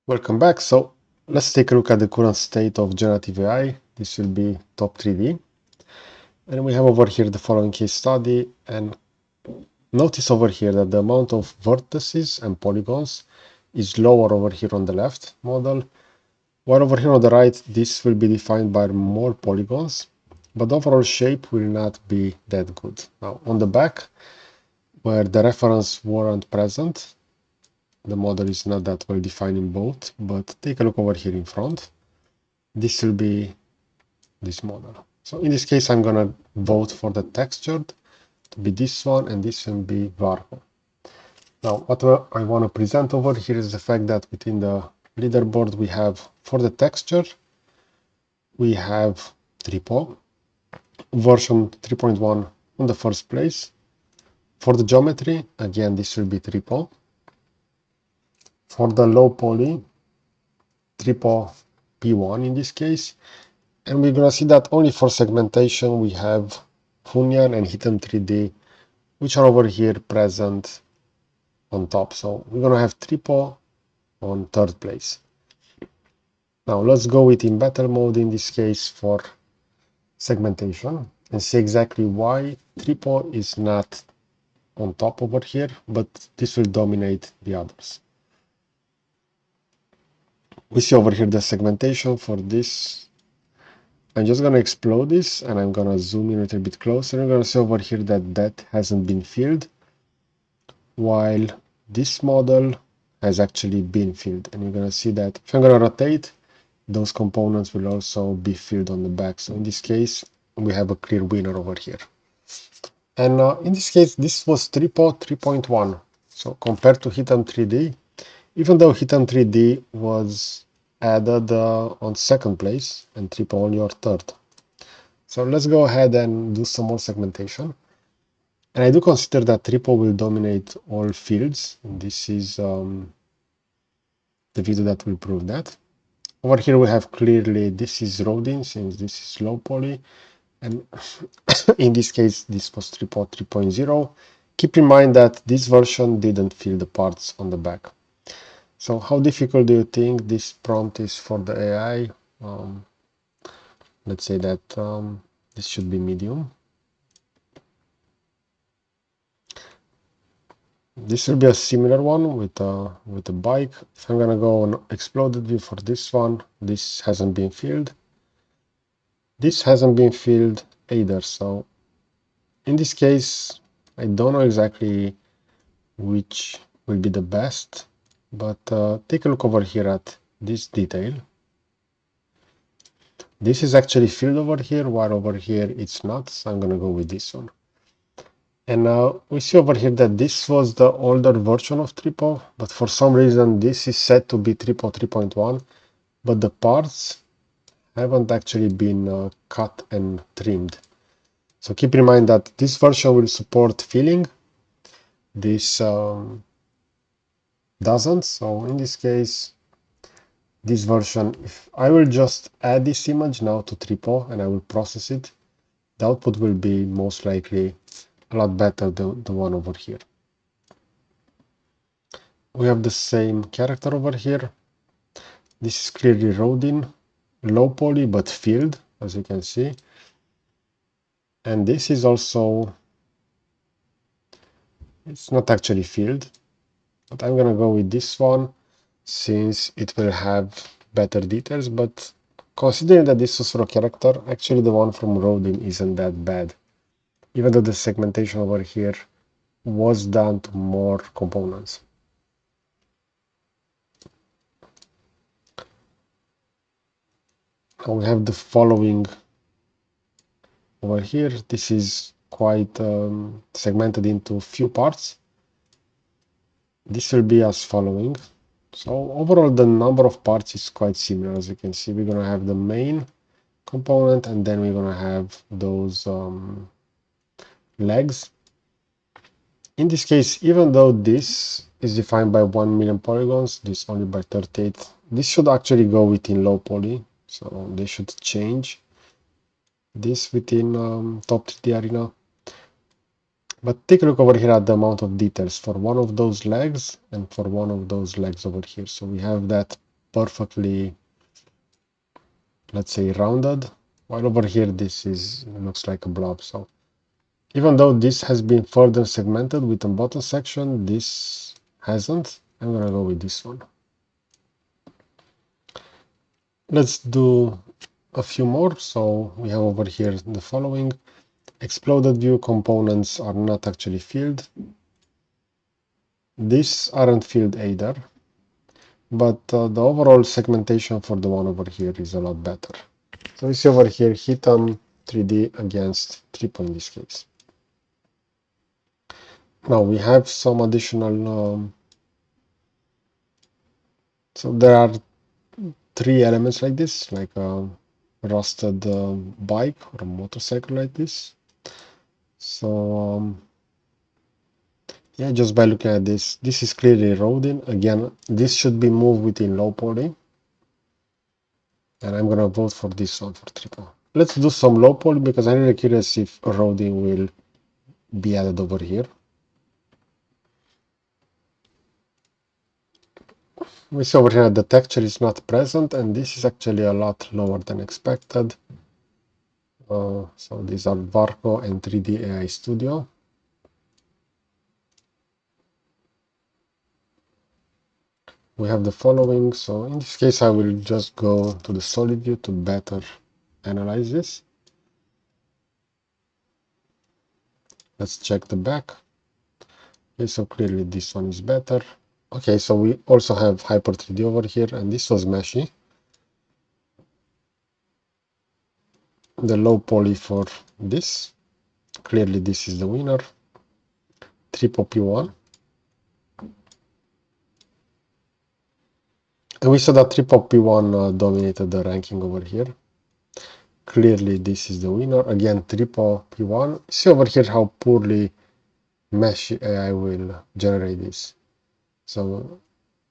Welcome back. So let's take a look at the current state of generative AI. This will be top 3D. And we have over here the following case study. And notice over here that the amount of vertices and polygons is lower over here on the left model, while over here on the right, this will be defined by more polygons, but the overall shape will not be that good. Now on the back, where the reference weren't present, the model is not that well defined in both, but take a look over here in front. This will be this model. So in this case, I'm gonna vote for the textured to be this one, and this will be Varho. Now, what I want to present over here is the fact that within the leaderboard we have, for the texture, we have Tripo, version 3.1 on the first place. For the geometry, again, this will be Tripo. For the low poly, Tripo P1 in this case. And we're going to see that only for segmentation we have Funyan and Hidden 3D, which are over here present on top. So we're going to have Tripo on third place. Now let's go with in battle mode in this case for segmentation and see exactly why Tripo is not on top over here, but this will dominate the others. We see over here the segmentation for this. I'm just going to explode this and I'm going to zoom in a little bit closer. I'm going to see over here that that hasn't been filled, while this model has actually been filled. And you're going to see that if I'm going to rotate, those components will also be filled on the back. So in this case, we have a clear winner over here. And in this case, this was Tripo 3.1. So compared to Hidden 3D, even though Hidden 3D was added on second place and Tripo only on third. So let's go ahead and do some more segmentation. And I do consider that Tripo will dominate all fields. This is the video that will prove that. Over here we have clearly this is Rodin, since this is low poly. And in this case, this was Tripo 3.0. Keep in mind that this version didn't fill the parts on the back. So how difficult do you think this prompt is for the AI? Let's say that this should be medium. This will be a similar one with a bike. If I'm gonna go on exploded view for this one, this hasn't been filled. This hasn't been filled either. So in this case, I don't know exactly which will be the best, but take a look over here at this detail. This is actually filled over here, while over here it's not. So I'm gonna go with this one. And now we see over here that this was the older version of Tripo, but for some reason this is set to be Tripo 3.1, but the parts haven't actually been cut and trimmed. So keep in mind that this version will support filling. This doesn't. So in this case, this version, if I will just add this image now to Tripo and I will process it, the output will be most likely a lot better than the one over here. We have the same character over here. This is clearly Rodin, low poly but filled, as you can see. And this is also, it's not actually filled, but I'm gonna go with this one since it will have better details. But considering that this was for a character, actually the one from Rodin isn't that bad, even though the segmentation over here was done to more components. Now we have the following over here. This is quite segmented into few parts. This will be as following. So overall, the number of parts is quite similar. As you can see, we're going to have the main component, and then we're going to have those legs. In this case, even though this is defined by 1 million polygons, this only by 38, this should actually go within low poly. So they should change this within top 3D arena. But take a look over here at the amount of details for one of those legs and for one of those legs over here. So we have that perfectly, let's say, rounded, while over here this looks like a blob. So even though this has been further segmented with the bottom section, this hasn't. I'm gonna go with this one. Let's do a few more. So we have over here the following. Exploded view components are not actually filled. These aren't filled either, but the overall segmentation for the one over here is a lot better. So we see over here Hitam 3D against Tripo in this case. Now we have some additional, so there are three elements like this, like a rusted bike or a motorcycle like this. So yeah, just by looking at this, this is clearly Rodin. Again, this should be moved within low poly. And I'm gonna vote for this one for Tripo. Let's do some low poly because I'm really curious if Rodin will be added over here. We see over here the texture is not present, and this is actually a lot lower than expected. So these are Varco and 3D AI Studio. We have the following. So in this case, I will just go to the solid view to better analyze this. Let's check the back. Okay, so clearly this one is better. Okay, so we also have Hyper 3D over here, and this was Meshy. The low poly for this. Clearly this is the winner. Tripo P1. And we saw that Tripo P1 dominated the ranking over here. Clearly this is the winner. Again, Tripo P1. See over here how poorly Meshy AI will generate this. So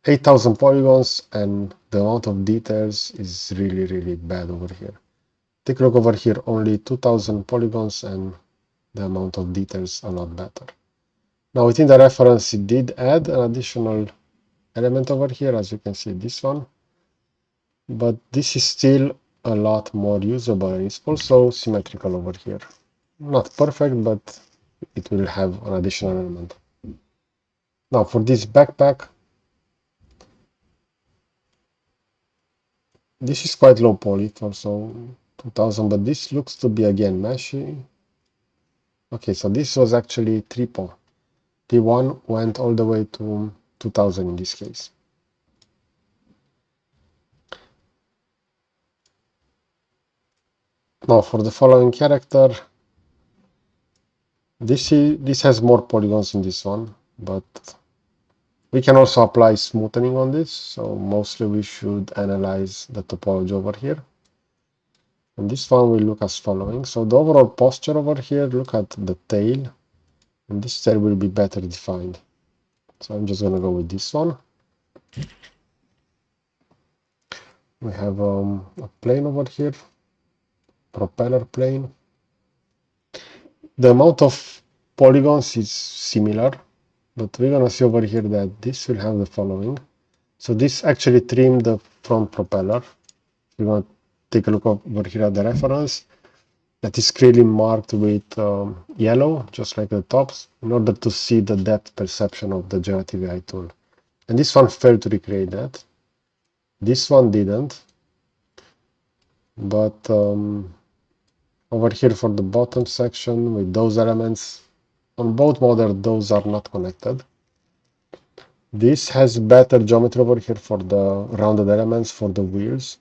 8,000 polygons, and the amount of details is really, really bad over here. Take a look over here, only 2,000 polygons, and the amount of details a lot better. Now within the reference, it did add an additional element over here, as you can see, this one. But this is still a lot more usable, and it's also symmetrical over here. Not perfect, but it will have an additional element. Now for this backpack, this is quite low poly, also 2000, but this looks to be again Meshy. Okay, so this was actually Tripo. P1 went all the way to 2000 in this case. Now for the following character, this has more polygons in this one, but we can also apply smoothing on this. So mostly we should analyze the topology over here. And this one will look as following. So the overall posture over here, look at the tail, and this tail will be better defined. So I'm just gonna go with this one. We have a plane over here, propeller plane. The amount of polygons is similar, but we're gonna see over here that this will have the following. So this actually trimmed the front propeller. We're gonna take a look over here at the reference. That is clearly marked with yellow, just like the tops, in order to see the depth perception of the Generative AI tool. And this one failed to recreate that. This one didn't. But over here for the bottom section with those elements, on both models, those are not connected. This has better geometry over here for the rounded elements for the wheels.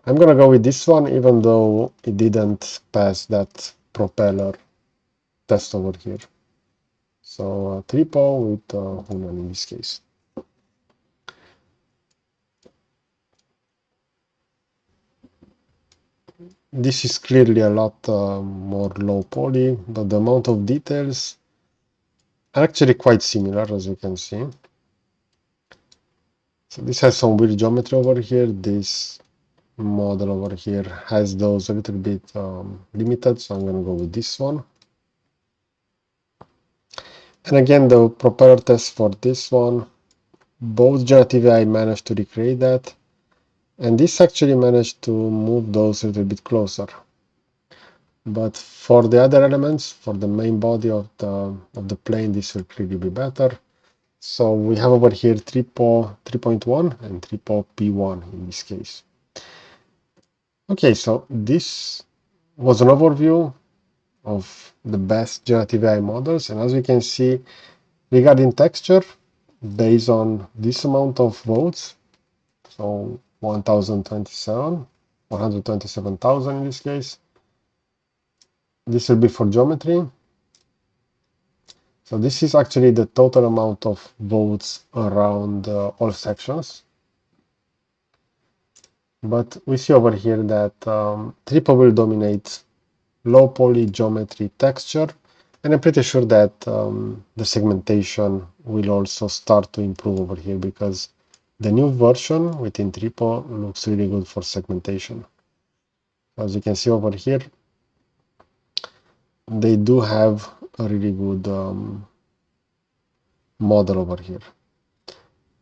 I'm gonna go with this one, even though it didn't pass that propeller test over here. So Tripo with Hunan in this case. This is clearly a lot more low poly, but the amount of details are actually quite similar, as you can see. So this has some weird geometry over here. This model over here has those a little bit limited, so I'm gonna go with this one. And again, the propeller test for this one both Generative AI managed to recreate that, and this actually managed to move those a little bit closer. But for the other elements, for the main body of the plane, this will clearly be better. So we have over here Tripo 3.1 and Tripo P1 in this case. Okay, so this was an overview of the best generative AI models, and as we can see, regarding texture, based on this amount of votes, so 127,000 in this case, this will be for geometry. So this is actually the total amount of votes around all sections. But we see over here that Tripo will dominate low poly geometry texture, and I'm pretty sure that the segmentation will also start to improve over here because the new version within Tripo looks really good for segmentation. As you can see over here, they do have a really good model over here.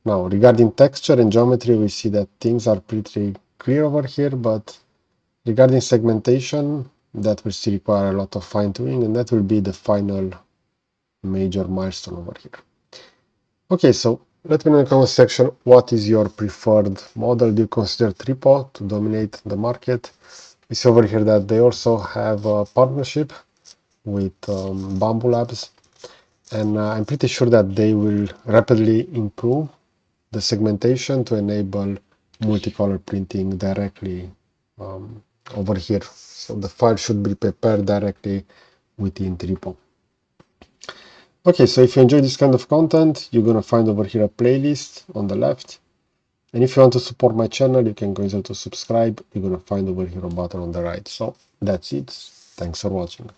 Now, regarding texture and geometry, we see that things are pretty clear over here, but regarding segmentation, that will still require a lot of fine-tuning, and that will be the final major milestone over here. Okay, so let me know in the comment section, what is your preferred model? Do you consider Tripo to dominate the market? We see over here that they also have a partnership with Bamboo Labs, and I'm pretty sure that they will rapidly improve the segmentation to enable multicolor printing directly over here. So the file should be prepared directly within Tripo. Okay, so if you enjoy this kind of content, you're gonna find over here a playlist on the left. And if you want to support my channel, you can consider to subscribe. You're gonna find over here a button on the right. So that's it. Thanks for watching.